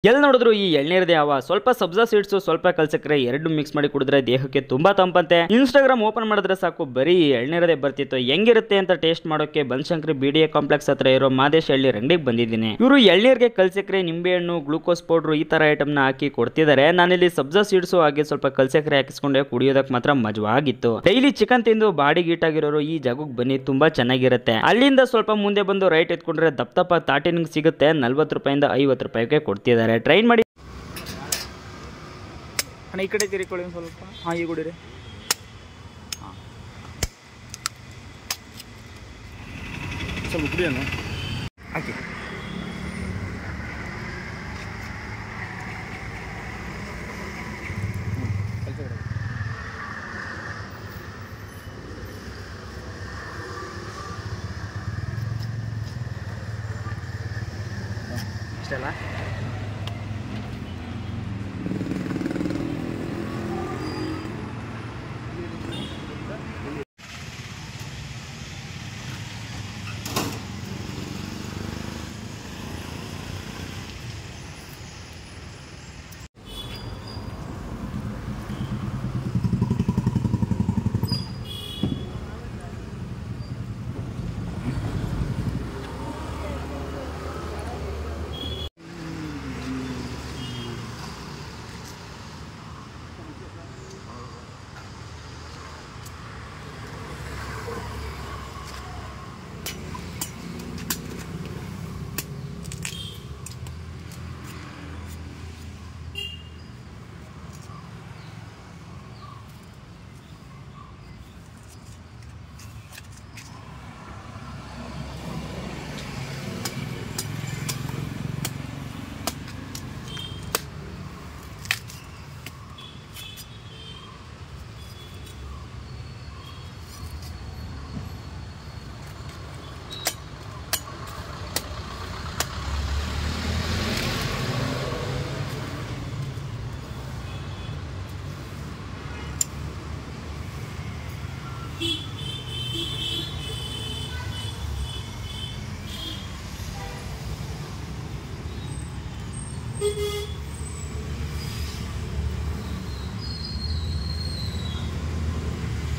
ಎಲ್ಲಿ ನೋಡಿದ್ರು ಈ ಎಳ್ನೀರದೇ ಹವಾ. ಸ್ವಲ್ಪ ಸಬ್ಜಾ ಸೀಡ್ಸ್, ಸ್ವಲ್ಪ ಕಲ್ಸಕ್ರೆ ಎರಡು ಮಿಕ್ಸ್ ಮಾಡಿ ಕುಡಿದ್ರೆ ದೇಹಕ್ಕೆ ತುಂಬಾ ತಂಪಂತೆ. ಇನ್ಸ್ಟಾಗ್ರಾಮ್ ಓಪನ್ ಮಾಡಿದ್ರೆ ಸಾಕು ಬರೀ ಎಳ್ನೀರದೇ ಬರ್ತಿತ್ತು. ಹೆಂಗಿರುತ್ತೆ ಅಂತ ಟೇಸ್ಟ್ ಮಾಡೋಕೆ ಬನಶಂಕರಿ BDA ಕಾಂಪ್ಲೆಕ್ಸ್ ಹತ್ರ ಇರೋ ಮಾದೇಶ್ ಎಳ್ನೀರ್ ಅಂಗಡಿಗೆ ಬಂದಿದ್ದೀನಿ. ಇವರು ಎಳ್ನೀರ್ಗೆ ಕಲ್ಸಕ್ರೆ, ನಿಂಬೆಹಣ್ಣು, ಗ್ಲೂಕೋಸ್ ಪೌಡರ್ ಈ ತರ ಐಟಮ್ ನ ಹಾಕಿ ಕೊಡ್ತಿದ್ದಾರೆ. ನಾನಿಲ್ಲಿ ಸಬ್ಜಾ ಸೀಡ್ಸ್ ಹಾಗೆ ಸ್ವಲ್ಪ ಕಲ್ಸಕ್ರೆ ಹಾಕಿಸ್ಕೊಂಡೆ ಕುಡಿಯೋದಕ್ಕೆ ಮಾತ್ರ ಮಜವಾಗಿತ್ತು. ಡೈಲಿ ಚಿಕನ್ ತಿಂದು ಬಾಡಿ ಗೀಟ್ ಆಗಿರೋರು ಈ ಜಾಗಕ್ಕೆ ಬನ್ನಿ, ತುಂಬಾ ಚೆನ್ನಾಗಿರುತ್ತೆ. ಅಲ್ಲಿಂದ ಸ್ವಲ್ಪ ಮುಂದೆ ಬಂದು ರೈಟ್ ಎತ್ಕೊಂಡ್ರೆ ದಪ್ಪ ತಾಟಿನಿಂಗ್ ಸಿಗುತ್ತೆ. 40 ರೂಪಾಯಿಂದ 50 ರೂಪಾಯಿಗೆ ಕೊಡ್ತಿದ್ದಾರೆ. ಟ್ರೈ ಮಾಡಿ ಅಣ್ಣ. ಈ ಕಡೆ ತಿರ್ಕೊಳ್ಳಿ ಸ್ವಲ್ಪ. ಹಾಂ, ಈಗ ಕುಡೀರಿ. ಹಾಂ, ಸ್ವಲ್ಪ ಕುಡಿಯೋಣ. ಹಾಕಿ. ಇಷ್ಟಲ್ಲ.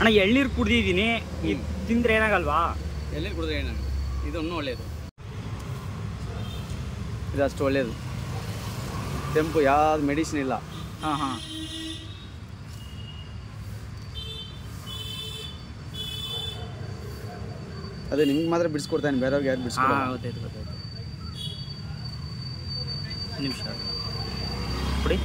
ಅಣ್ಣ, ಎಳ್ನೀರು ಕುಡ್ದಿದ್ದೀನಿ. ತಿಂದ್ರೆ ಏನಾಗಲ್ವಾ? ಎಳ್ನೀರು ಕುಡಿದ್ರೆ ಏನಾಗಲ್ಲ. ಇದು ಇನ್ನೂ ಒಳ್ಳೆಯದು. ಇದು ಅಷ್ಟು ಒಳ್ಳೆಯದು. ಕೆಂಪು ಯಾವ್ದು ಮೆಡಿಸಿನ್ ಇಲ್ಲ. ಹಾಂ ಹಾಂ. ಅದೇ ನಿಮ್ಗೆ ಮಾತ್ರ ಬಿಡಿಸ್ಕೊಡ್ತಾನೆ, ಬೇರೆಯವ್ರಿಗೆ ಯಾರು ಬಿಡಿಸ್ಕೊಡ. ಗೊತ್ತಾಯ್ತು. ನಿಮಿಷ ಕೊಡಿ.